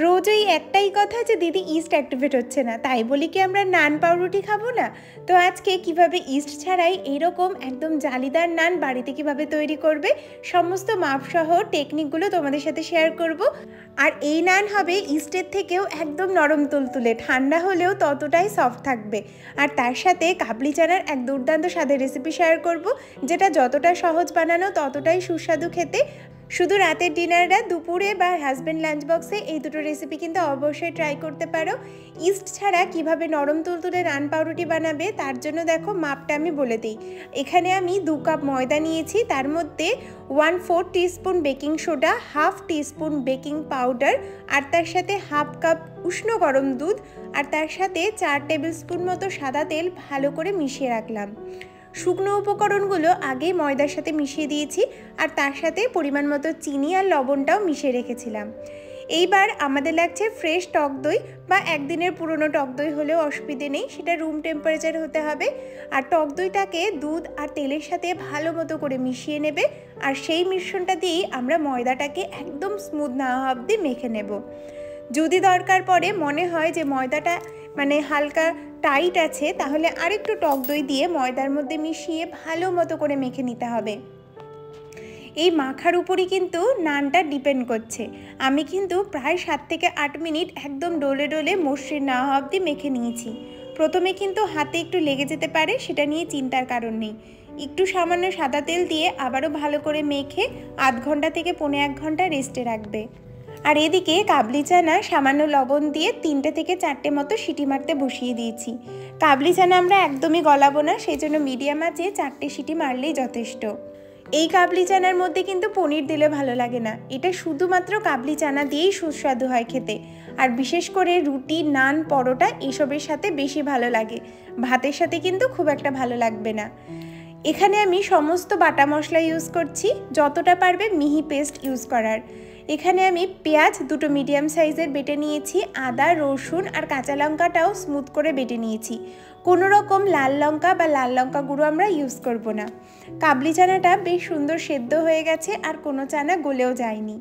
রোজ ওই একটাই কথা যে দিদি ইস্ট অ্যাক্টিভেট হচ্ছে না, তাই বলি কি আমরা নান পাউরুটি খাবো না? তো আজকে কিভাবে ইস্ট ছাড়াই এরকম একদম জালিদার নান বাড়িতে কিভাবে তৈরি করবে সমস্ত মাপসহ টেকনিকগুলো তোমাদের সাথে শেয়ার করব। আর এই নান হবে ইস্টের থেকেও একদম নরম তুলতুলে, ঠান্ডা হলেও ততটাই সফট থাকবে। আর তার সাথে কাবলি চানার এক দুর্দান্ত স্বাদের রেসিপি শেয়ার করব, যেটা যতটা সহজ বানানো ততটাই সুস্বাদু খেতে। শুধু রাতের ডিনাররা দুপুরে বা হাজব্যান্ড লাঞ্চ বক্সে এই দুটো রেসিপি কিন্তু অবশ্যই ট্রাই করতে পারো। ইস্ট ছাড়া কিভাবে নরম তুলতুলে নান পাউরুটি বানাবে তার জন্য দেখো মাপটা আমি বলে দিই। এখানে আমি 2 কাপ ময়দা নিয়েছি, তার মধ্যে 1/4 teaspoon baking soda, 1/2 teaspoon baking powder, আর তার সাথে 1/2 কাপ উষ্ণ গরম দুধ, আর তার সাথে 4 টেবিল স্পুন মতো সাদা তেল ভালো করে মিশিয়ে রাখলাম। শুকনো উপকরণগুলো আগেই ময়দার সাথে মিশিয়ে দিয়েছি, আর তার সাথে পরিমাণ মতো চিনি আর লবণটাও মিশিয়ে রেখেছিলাম। এইবার আমাদের লাগছে ফ্রেশ টক দই, বা একদিনের পুরনো টক দই হলেও অসুবিধে নেই, সেটা রুম টেম্পারেচার হতে হবে। আর টক দইটাকে দুধ আর তেলের সাথে ভালো মতো করে মিশিয়ে নেবে, আর সেই মিশ্রণটা দিয়েই আমরা ময়দাটাকে একদম স্মুথ না হওয়া অবধি মেখে নেব। যদি দরকার পড়ে মনে হয় যে ময়দাটা হালকা টাইট আছে, তাহলে আরেকটু টক দই দিয়ে ময়দার মধ্যে মিশিয়ে ভালো মতো করে মেখে নিতে হবে। এই মাখার উপরই কিন্তু নানটা ডিপেন্ড করছে। আমি কিন্তু প্রায় 7 থেকে 8 মিনিট একদম ডোলে ডোলে মসৃণ না হওয়া অবধি মেখে নিয়েছি। প্রথমে কিন্তু হাতে একটু লেগে যেতে পারে, সেটা নিয়ে চিন্তার কারণ নেই। একটু সামান্য সাদা তেল দিয়ে আবারও ভালো করে মেখে আধ ঘন্টা থেকে 1.5 ঘন্টা রেস্টে রাখবে। আর এদিকে কাবলি চানা সামান্য লবণ দিয়ে 3টে থেকে 4টে মতো সিটি মারতে বসিয়ে দিয়েছি। কাবলি চানা আমরা একদমই গলাবো না, সেই জন্য মিডিয়াম আঁচে 4টে সিটি মারলেই যথেষ্ট। এই কাবলি চানার মধ্যে কিন্তু পনির দিলে ভালো লাগে না, এটা শুধুমাত্র কাবলি চানা দিয়েই সুস্বাদু হয় খেতে। আর বিশেষ করে রুটি, নান, পরোটা এসবের সাথে বেশি ভালো লাগে, ভাতের সাথে কিন্তু খুব একটা ভালো লাগবে না। এখানে আমি সমস্ত বাটা মশলা ইউজ করছি, যতটা পারবে মিহি পেস্ট ইউজ করার। এখানে আমি পেঁয়াজ 2টো মিডিয়াম সাইজের বেটে নিয়েছি, আদা, রসুন আর কাঁচা লঙ্কাটাও স্মুথ করে বেটে নিয়েছি। কোনো রকম লাল লঙ্কা বা লাল লঙ্কা গুঁড়ো আমরা ইউজ করব না। কাবলি চানাটা বেশ সুন্দর সেদ্ধ হয়ে গেছে, আর কোনো চানা গলেও যায়নি।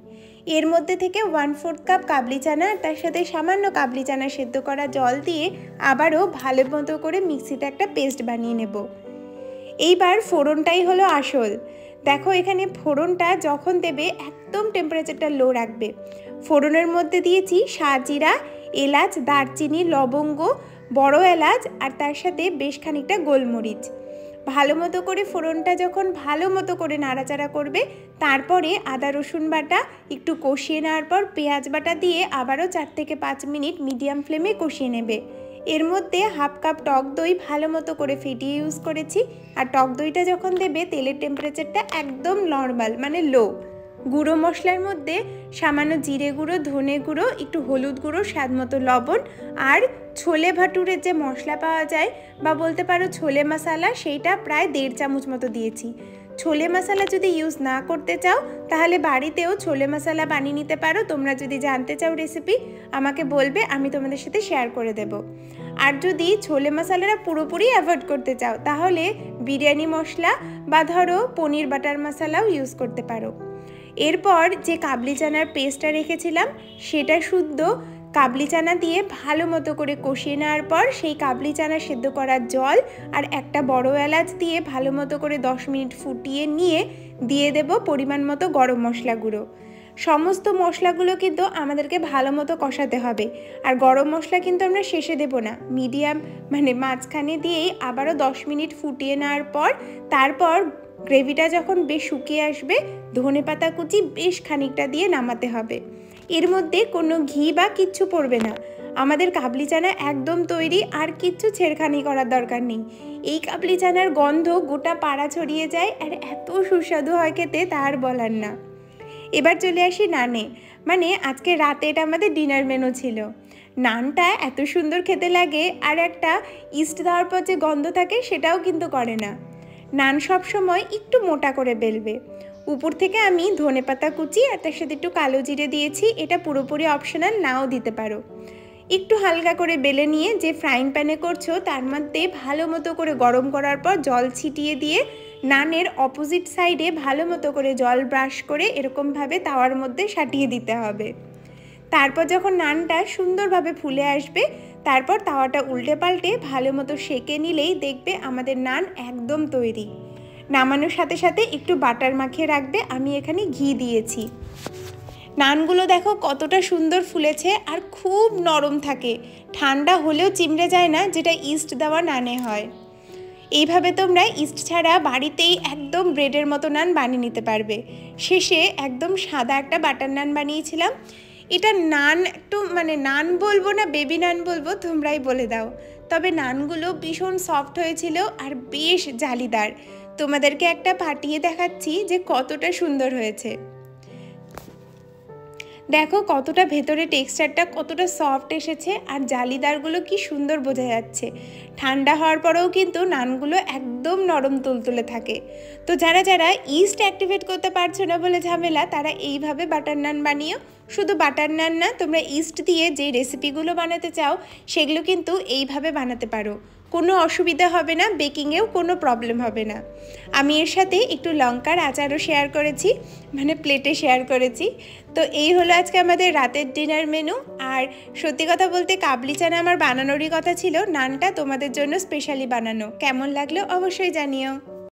এর মধ্যে থেকে 1/4 কাপ কাবলি চানা আর তার সাথে সামান্য কাবলি চানা সেদ্ধ করা জল দিয়ে আবারও ভালো মতো করে মিক্সিতে একটা পেস্ট বানিয়ে নেব। এইবার ফোড়নটাই হলো আসল। দেখো এখানে ফোড়নটা যখন দেবে একদম টেম্পারেচারটা লো রাখবে। ফোড়নের মধ্যে দিয়েছি সাজিরা, এলাচ, দারচিনি, লবঙ্গ, বড় এলাচ, আর তার সাথে বেশ খানিকটা গোলমরিচ। ভালো মতো করে ফোড়নটা যখন ভালো মতো করে নাড়াচাড়া করবে, তারপরে আদা রসুন বাটা একটু কষিয়ে নেওয়ার পর পেঁয়াজ বাটা দিয়ে আবারও 4 থেকে 5 মিনিট মিডিয়াম ফ্লেমে কষিয়ে নেবে। এর মধ্যে 1/2 কাপ টক দই ভালো মতো করে ফেটিয়ে ইউজ করেছি। আর টক দইটা যখন দেবে তেলের টেম্পারেচারটা একদম নর্মাল লো। গুঁড়ো মশলার মধ্যে সামান্য জিরে গুঁড়ো, ধনে গুঁড়ো, একটু হলুদ গুঁড়ো, স্বাদ মতো লবণ, আর ছোলে ভাটুরের যে মশলা পাওয়া যায় বা বলতে পারো ছোলে মশলা, সেইটা প্রায় 1.5 চামচ মতো দিয়েছি। ছোলে মশলা যদি ইউজ না করতে চাও তাহলে বাড়িতেও ছোলে মশলা বানিয়ে নিতে পারো। তোমরা যদি জানতে চাও রেসিপি আমাকে বলবে, আমি তোমাদের সাথে শেয়ার করে দেব। আর যদি ছোলে মশলাটা পুরোপুরি অ্যাভয়েড করতে চাও তাহলে বিরিয়ানি মশলা বা ধরো পনির বাটার মশলাও ইউজ করতে পারো। এরপর যে কাবলি চানার পেস্টটা রেখেছিলাম সেটা শুদ্ধ কাবলি চানা দিয়ে ভালো মতো করে কষিয়ে নেওয়ার পর সেই কাবলি চানা সেদ্ধ করার জল আর একটা বড় এলাচ দিয়ে ভালো মতো করে 10 মিনিট ফুটিয়ে নিয়ে দিয়ে দেব পরিমাণ মতো গরম মশলা গুঁড়ো। সমস্ত মশলাগুলো কিন্তু আমাদেরকে ভালো মতো কষাতে হবে। আর গরম মশলা কিন্তু আমরা শেষে দেব না, মিডিয়াম মাঝখানে দিয়েই আবারও 10 মিনিট ফুটিয়ে নেওয়ার পর তারপর গ্রেভিটা যখন বেশ শুকিয়ে আসবে ধনেপাতা কুচি বেশ খানিকটা দিয়ে নামাতে হবে। এর মধ্যে কোনো ঘি বা কিচ্ছু পড়বে না। আমাদের কাবলি চানা একদম তৈরি, আর কিচ্ছু ছেড়খানি করার দরকার নেই। এই কাবলি চানার গন্ধ গোটা পাড়া ছড়িয়ে যায়, আর এত সুস্বাদু হয় খেতে তার বলার না। এবার চলে আসি নানে। আজকে রাতে এটা আমাদের ডিনার মেনু ছিল। নানটা এত সুন্দর খেতে লাগে, আর একটা ইস্ট দেওয়ার পর যে গন্ধ থাকে সেটাও কিন্তু করে না। নান সবসময় একটু মোটা করে বেলবে। উপর থেকে আমি ধনেপাতা কুচি আর তার সাথে একটু কালো জিরে দিয়েছি, এটা পুরোপুরি অপশনাল, নাও দিতে পারো। একটু হালকা করে বেলে নিয়ে যে ফ্রাইং প্যানে করছো তার মধ্যে ভালো মতো করে গরম করার পর জল ছিটিয়ে দিয়ে নানের অপোজিট সাইডে ভালো মতো করে জল ব্রাশ করে এরকমভাবে তাওয়ার মধ্যে সাটিয়ে দিতে হবে। তারপর যখন নানটা সুন্দরভাবে ফুলে আসবে, তারপর তাওয়াটা উল্টে পাল্টে ভালো মতো সেঁকে নিলেই দেখবে আমাদের নান একদম তৈরি। নামানোর সাথে সাথে একটু বাটার মাখিয়ে রাখবে, আমি এখানে ঘি দিয়েছি। নানগুলো দেখো কতটা সুন্দর ফুলেছে আর খুব নরম থাকে, ঠান্ডা হলেও চিমড়ে যায় না, যেটা ইস্ট দেওয়া নানে হয়। এইভাবে তোমরা ইস্ট ছাড়া বাড়িতেই একদম ব্রেডের মতো নান বানিয়ে নিতে পারবে। শেষে একদম সাদা একটা বাটার নান বানিয়েছিলাম। এটা নান একটু নান বলবো না বেবি নান বলবো, তোমরাই বলে দাও। তবে নানগুলো ভীষণ সফট হয়েছিল আর বেশ জালিদার। তোমাদেরকে একটা ফাটিয়ে দেখাচ্ছি যে কতটা সুন্দর হয়েছে। দেখো কতটা ভেতরে টেক্সচারটা কতটা সফট এসেছে আর জালিদারগুলো কি সুন্দর বোঝা যাচ্ছে। ঠান্ডা হওয়ার পরেও কিন্তু নানগুলো একদম নরম তুলতুলে থাকে। তো যারা যারা ইস্ট অ্যাক্টিভেট করতে পারছো না বলে ঝামেলা, তারা এইভাবে বাটার নান বানিও। শুধু বাটার নান না, তোমরা ইস্ট দিয়ে যে রেসিপিগুলো বানাতে চাও সেগুলো কিন্তু এইভাবে বানাতে পারো, কোনো অসুবিধা হবে না, বেকিংয়েও কোনো প্রবলেম হবে না। আমি এর সাথে একটু লঙ্কার আচারও শেয়ার করেছি, প্লেটে শেয়ার করেছি। তো এই হলো আজকে আমাদের রাতের ডিনার মেনু। আর সত্যি কথা বলতে কাবলি চানা আমার বানানোরই কথা ছিল, নানটা তোমাদের জন্য স্পেশালি বানানো। কেমন লাগলো অবশ্যই জানিও।